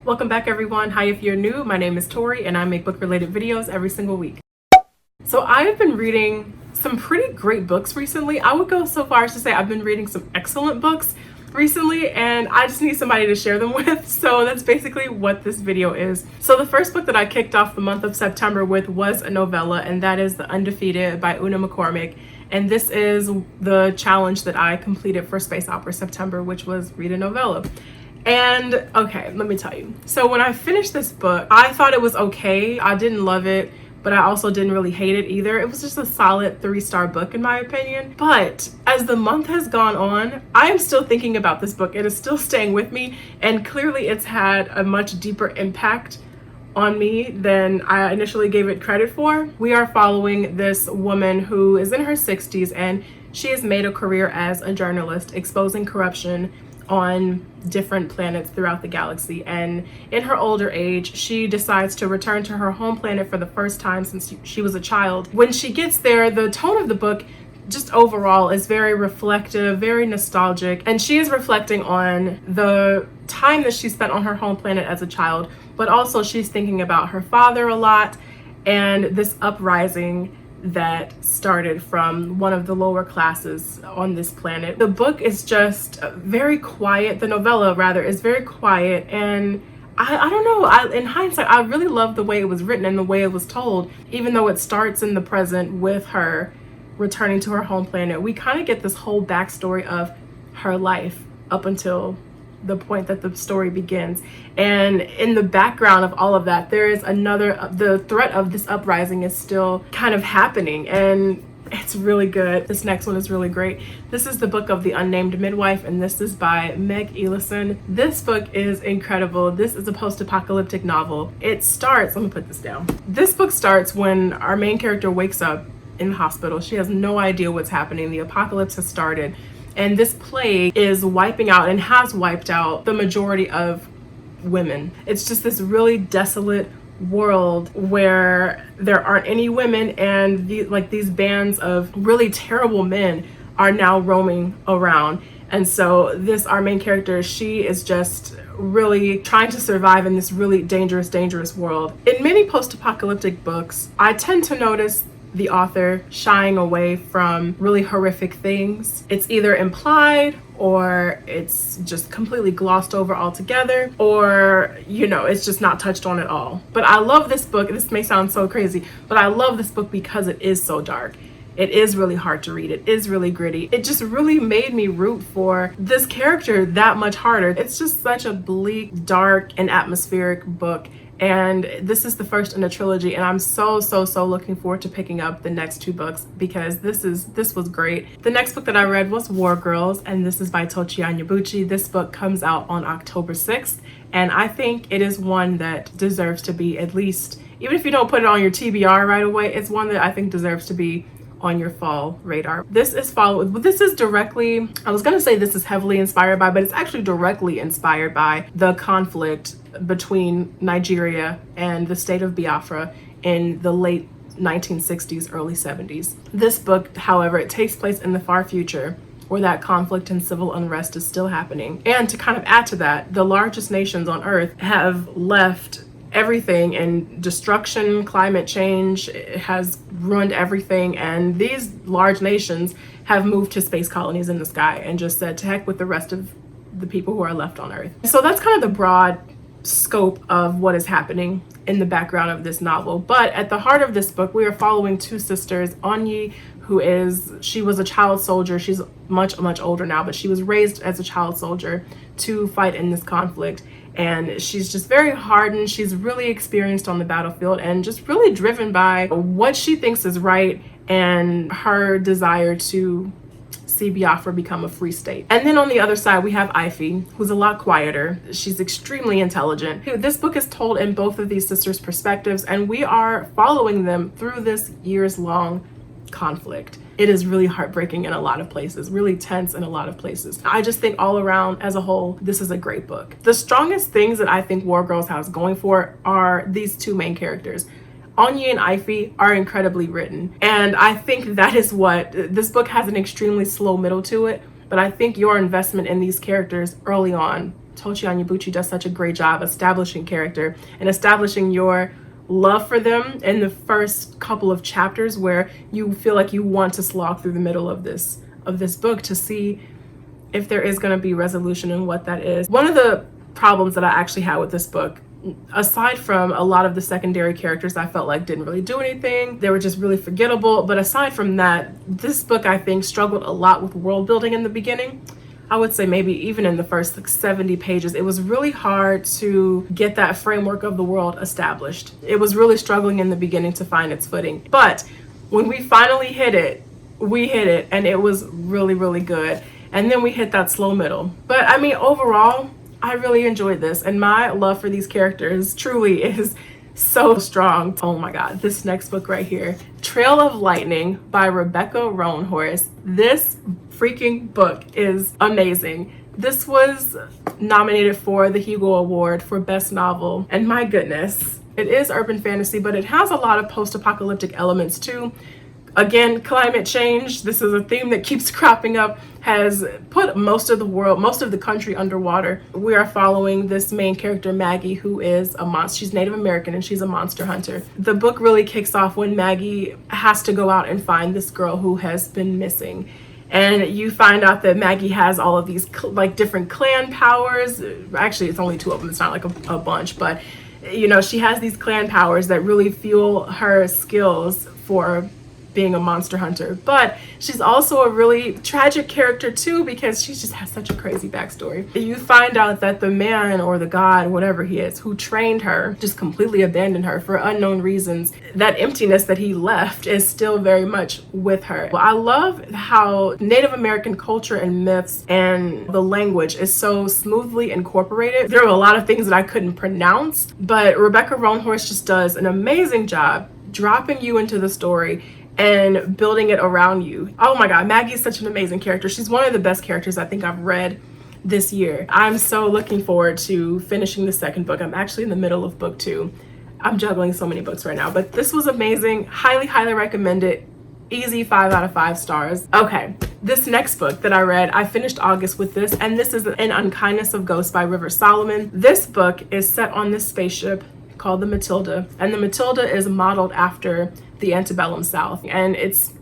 Welcome back everyone. Hi, if you're new, my name is Tori and I make book related videos every single week. So I have been reading some pretty great books recently. I would go so far as to say I've been reading some excellent books recently and I just need somebody to share them with. So that's basically what this video is. So the first book that I kicked off the month of September with was a novella, and that is The Undefeated by Una McCormick. And this is the challenge that I completed for Space Opera September, which was read a novella. And okay, let me tell you. So when I finished this book, I thought it was okay. I didn't love it, but I also didn't really hate it either. It was just a solid 3-star book in my opinion. But as the month has gone on, I am still thinking about this book. It is still staying with me, and clearly it's had a much deeper impact on me than I initially gave it credit for. We are following this woman who is in her 60s and she has made a career as a journalist exposing corruption on different planets throughout the galaxy. And in her older age, she decides to return to her home planet for the first time since she was a child. When she gets there, the tone of the book just overall is very reflective, very nostalgic, and she is reflecting on the time that she spent on her home planet as a child, but also she's thinking about her father a lot and this uprising that started from one of the lower classes on this planet. The book is just very quiet. The novella rather is very quiet, and I don't know, in hindsight I really love the way it was written and the way it was told. Even though it starts in the present with her returning to her home planet, we kind of get this whole backstory of her life up until the point that the story begins. And in the background of all of that, there is the threat of this uprising is still kind of happening, and it's really good. This next one is really great. This is the book of The Unnamed Midwife, and this is by Meg Ellison. This book is incredible. This is a post-apocalyptic novel. It starts, let me put this down. This book starts when our main character wakes up in the hospital. She has no idea what's happening. The apocalypse has started, and this plague is wiping out and has wiped out the majority of women. It's just this really desolate world where there aren't any women, and these bands of really terrible men are now roaming around. And so our main character, she is just really trying to survive in this really dangerous world. In many post-apocalyptic books, I tend to notice the author shying away from really horrific things. It's either implied or it's just completely glossed over altogether, or it's just not touched on at all. But I love this book. This may sound so crazy, but I love this book because it is so dark. It is really hard to read. It is really gritty. It just really made me root for this character that much harder. It's just such a bleak, dark, and atmospheric book. And this is the first in a trilogy, and I'm so looking forward to picking up the next 2 books because this was great. The next book that I read was War Girls, and this is by Tochi Onyebuchi. This book comes out on October 6th, and I think it is one that deserves to be, at least, even if you don't put it on your TBR right away, it's one that I think deserves to be on your fall radar. This is directly, I was gonna say this is heavily inspired by, but it's actually directly inspired by the conflict between Nigeria and the state of Biafra in the late 1960s, early 70s. This book, however, it takes place in the far future where that conflict and civil unrest is still happening. And to kind of add to that, the largest nations on earth have left everything, and destruction, climate change has ruined everything, and these large nations have moved to space colonies in the sky and just said to heck with the rest of the people who are left on Earth. So that's kind of the broad scope of what is happening in the background of this novel. But at the heart of this book, we are following 2 sisters. Onyi, she was a child soldier. She's much older now, but she was raised as a child soldier to fight in this conflict. And she's just very hardened. She's really experienced on the battlefield and just really driven by what she thinks is right and her desire to see Biafra become a free state. And then on the other side, we have Ify, who's a lot quieter. She's extremely intelligent. This book is told in both of these sisters' perspectives, and we are following them through this years-long conflict. It is really heartbreaking in a lot of places, really tense in a lot of places. I just think all around, as a whole, this is a great book. The strongest things that I think War Girls has going for it are these 2 main characters. Onyi and Ify are incredibly written, and I think that is what this book has, an extremely slow middle to it, but I think your investment in these characters early on Tochi Onyebuchi does such a great job establishing character and establishing your love for them in the first couple of chapters, where you feel like you want to slog through the middle of this book to see if there is going to be resolution and what that is. One of the problems that I actually had with this book, aside from a lot of the secondary characters I felt like didn't really do anything, they were just really forgettable, but aside from that, this book I think struggled a lot with world building in the beginning. I would say maybe even in the first 70 pages, it was really hard to get that framework of the world established. It was really struggling in the beginning to find its footing. But when we finally hit it, we hit it, and it was really, really good. And then we hit that slow middle. But I mean, overall, I really enjoyed this, and my love for these characters truly is so strong. Oh my God, this next book right here, Trail of Lightning by Rebecca Roanhorse. This freaking book is amazing. This was nominated for the Hugo Award for Best Novel, and my goodness, it is urban fantasy, but it has a lot of post-apocalyptic elements too. Again, climate change, this is a theme that keeps cropping up, has put most of the world, most of the country underwater. We are following this main character, Maggie, who is a monster. She's Native American and she's a monster hunter. The book really kicks off when Maggie has to go out and find this girl who has been missing. And you find out that Maggie has all of these like different clan powers. Actually, it's only 2 of them. It's not like a bunch, but you know, she has these clan powers that really fuel her skills for being a monster hunter. But she's also a really tragic character too, because she just has such a crazy backstory. You find out that the man or the god, whatever he is, who trained her just completely abandoned her for unknown reasons. That emptiness that he left is still very much with her. Well, I love how Native American culture and myths and the language is so smoothly incorporated. There are a lot of things that I couldn't pronounce, but Rebecca Roanhorse just does an amazing job dropping you into the story and building it around you. Oh my God, Maggie is such an amazing character. She's one of the best characters I think I've read this year. I'm so looking forward to finishing the second book. I'm actually in the middle of book 2. I'm juggling so many books right now, but this was amazing. Highly, highly recommend it. Easy 5 out of 5 stars. Okay, this next book that I read, I finished August with this, and this is An Unkindness of Ghost by River Solomon. This book is set on this spaceship called the Matilda, and the Matilda is modeled after the antebellum South, and it's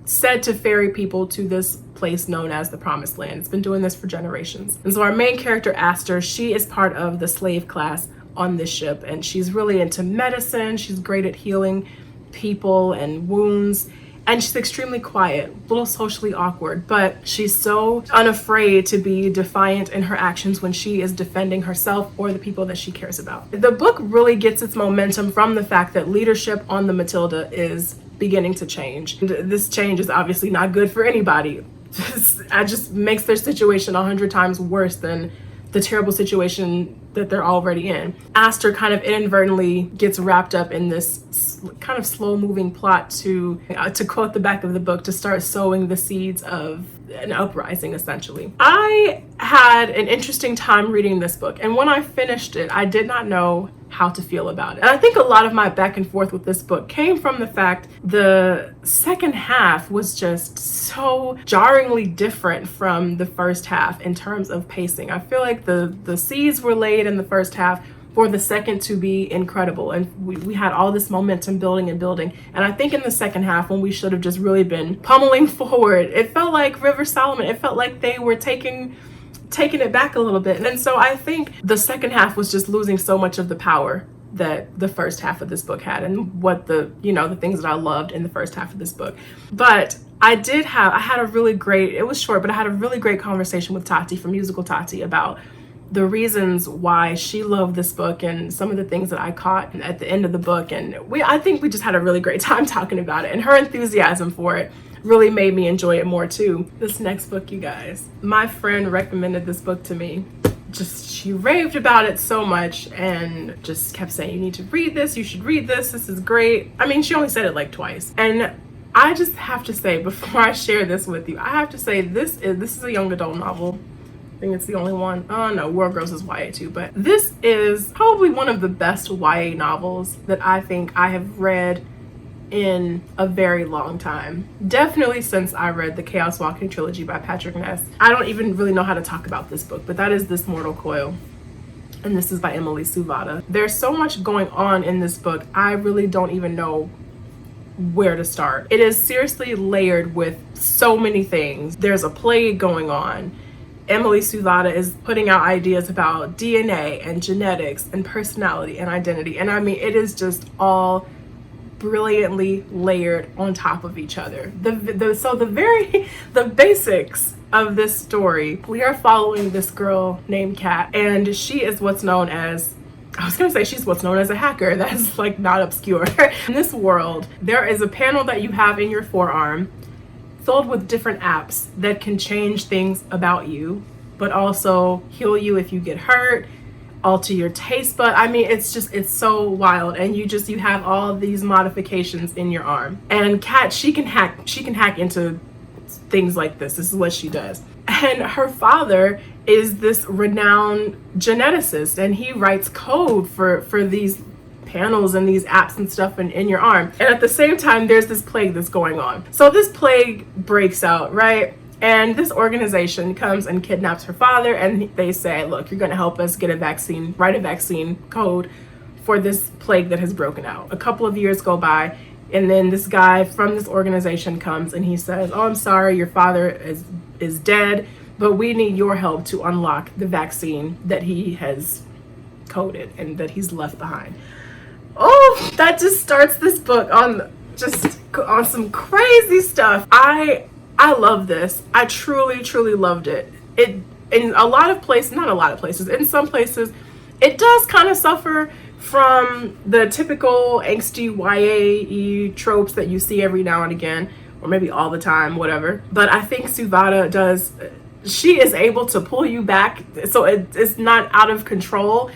said to ferry people to this place known as the Promised Land. It's been doing this for generations. And so our main character, Aster, she is part of the slave class on this ship, and she's really into medicine. She's great at healing people and wounds, and she's extremely quiet, a little socially awkward, but she's so unafraid to be defiant in her actions when she is defending herself or the people that she cares about. The book really gets its momentum from the fact that leadership on the Matilda is beginning to change. And this change is obviously not good for anybody. It just makes their situation 100 times worse than the terrible situation that they're already in. Aster kind of inadvertently gets wrapped up in this kind of slow-moving plot to quote the back of the book, to start sowing the seeds of an uprising, essentially. I had an interesting time reading this book, and when I finished it, I did not know how to feel about it. And I think a lot of my back and forth with this book came from the fact the second half was just so jarringly different from the first half in terms of pacing. I feel like the seeds were laid in the first half for the second to be incredible, and we had all this momentum building and building, and I think in the second half, when we should have just really been pummeling forward, it felt like River Solomon, it felt like they were taking it back a little bit. And so I think the second half was just losing so much of the power that the first half of this book had, and what the things that I loved in the first half of this book. But I had a really great, it was short, but I had a really great conversation with Tati from Musical Tati about the reasons why she loved this book and some of the things that I caught at the end of the book. And I think we just had a really great time talking about it, and her enthusiasm for it really made me enjoy it more too. This next book, you guys, my friend recommended this book to me. She raved about it so much and just kept saying, you need to read this, you should read this is great. I mean, she only said it like twice. And I just have to say, before I share this with you, I have to say this is a young adult novel. I think it's the only one. Oh no, World Girls is YA too, but this is probably one of the best YA novels that I think I have read in a very long time. Definitely since I read the Chaos Walking trilogy by Patrick Ness. I don't even really know how to talk about this book, but that is this Mortal Coil. and this is by Emily Suvada. There's so much going on in this book, I really don't even know where to start. It is seriously layered with so many things. There's a plague going on. Emily Suvada is putting out ideas about DNA and genetics and personality and identity. And I mean, it is just all brilliantly layered on top of each other. The basics of this story, we are following this girl named Kat, and she is what's known as, I was gonna say she's what's known as a hacker. That's like not obscure. In this world, there is a panel that you have in your forearm filled with different apps that can change things about you, but also heal you if you get hurt, alter your taste bud. I mean, it's so wild. And you have all these modifications in your arm. And Kat, she can hack into things like this. This is what she does. And her father is this renowned geneticist, and he writes code for these panels and these apps and stuff in your arm. And at the same time, there's this plague that's going on. So this plague breaks out, right? And this organization comes and kidnaps her father, and they say, look, you're going to help us get a vaccine, write a vaccine code for this plague that has broken out. A couple of years go by, and then this guy from this organization comes and he says, oh, I'm sorry, your father is dead, but we need your help to unlock the vaccine that he has coded and that he's left behind. Oh, that just starts this book on some crazy stuff. I love this. I truly loved it. It in a lot of places, not a lot of places, in some places, it does kind of suffer from the typical angsty YA tropes that you see every now and again, or maybe all the time, whatever. But I think Suvada does, she is able to pull you back so it's not out of control,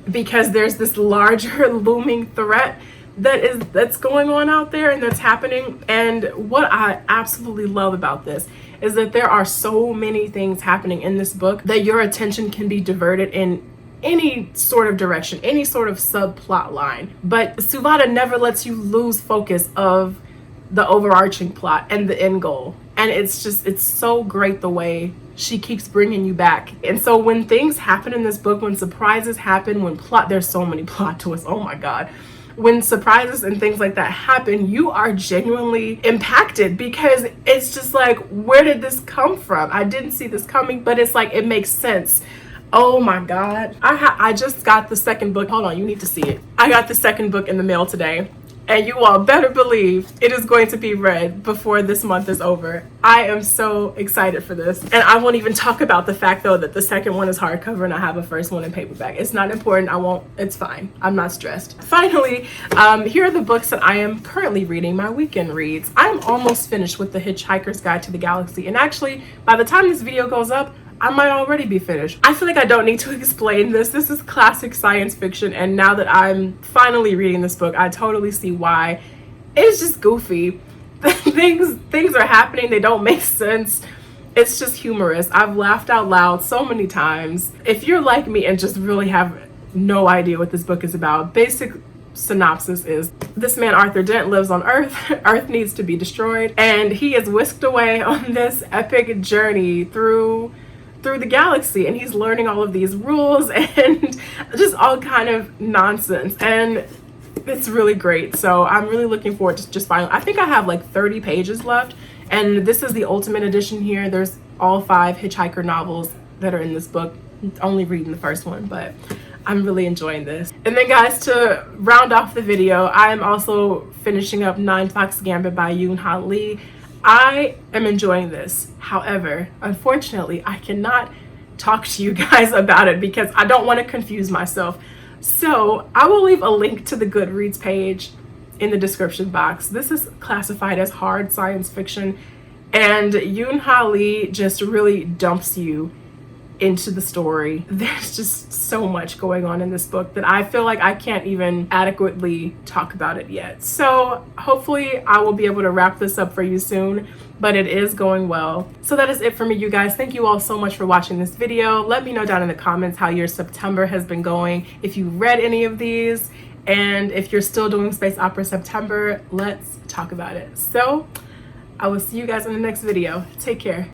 because there's this larger looming threat that's going on out there and that's happening. And what I absolutely love about this is that there are so many things happening in this book that your attention can be diverted in any sort of direction, any sort of subplot line. But Suvada never lets you lose focus of the overarching plot and the end goal. And it's so great the way she keeps bringing you back. And so when things happen in this book, when surprises happen, there's so many plot twists, oh my God. When surprises and things like that happen, you are genuinely impacted, because it's just like, where did this come from? I didn't see this coming, but it's like, it makes sense. Oh my God. I just got the second book. Hold on, you need to see it. I got the second book in the mail today, and you all better believe it is going to be read before this month is over. I am so excited for this. And I won't even talk about the fact though that the second one is hardcover and I have a first one in paperback. It's not important. It's fine. I'm not stressed. Finally, here are the books that I am currently reading, my weekend reads. I'm almost finished with The Hitchhiker's Guide to the Galaxy. And actually, by the time this video goes up, I might already be finished. I feel like I don't need to explain this. This is classic science fiction, and now that I'm finally reading this book, I totally see why. It's just goofy. Things are happening, they don't make sense. It's just humorous. I've laughed out loud so many times. If you're like me and just really have no idea what this book is about, basic synopsis is this man Arthur Dent lives on Earth. Earth needs to be destroyed, and he is whisked away on this epic journey through the galaxy, and he's learning all of these rules and just all kind of nonsense, and it's really great. So I'm really looking forward to just finally, I think I have like 30 pages left, and this is the ultimate edition here. There's all 5 Hitchhiker novels that are in this book. Only reading the first one, but I'm really enjoying this. And then guys, to round off the video, I am also finishing up 9 Fox Gambit by Yoon-Ha Lee. I am enjoying this. However, unfortunately, I cannot talk to you guys about it because I don't want to confuse myself. So I will leave a link to the Goodreads page in the description box. This is classified as hard science fiction, and Yoon-Ha Lee just really dumps you into the story. There's just so much going on in this book that I feel like I can't even adequately talk about it yet. So hopefully I will be able to wrap this up for you soon, but it is going well. So that is it for me, you guys. Thank you all so much for watching this video. Let me know down in the comments how your September has been going, if you read any of these, and if you're still doing Space Opera September, let's talk about it. So I will see you guys in the next video. Take care.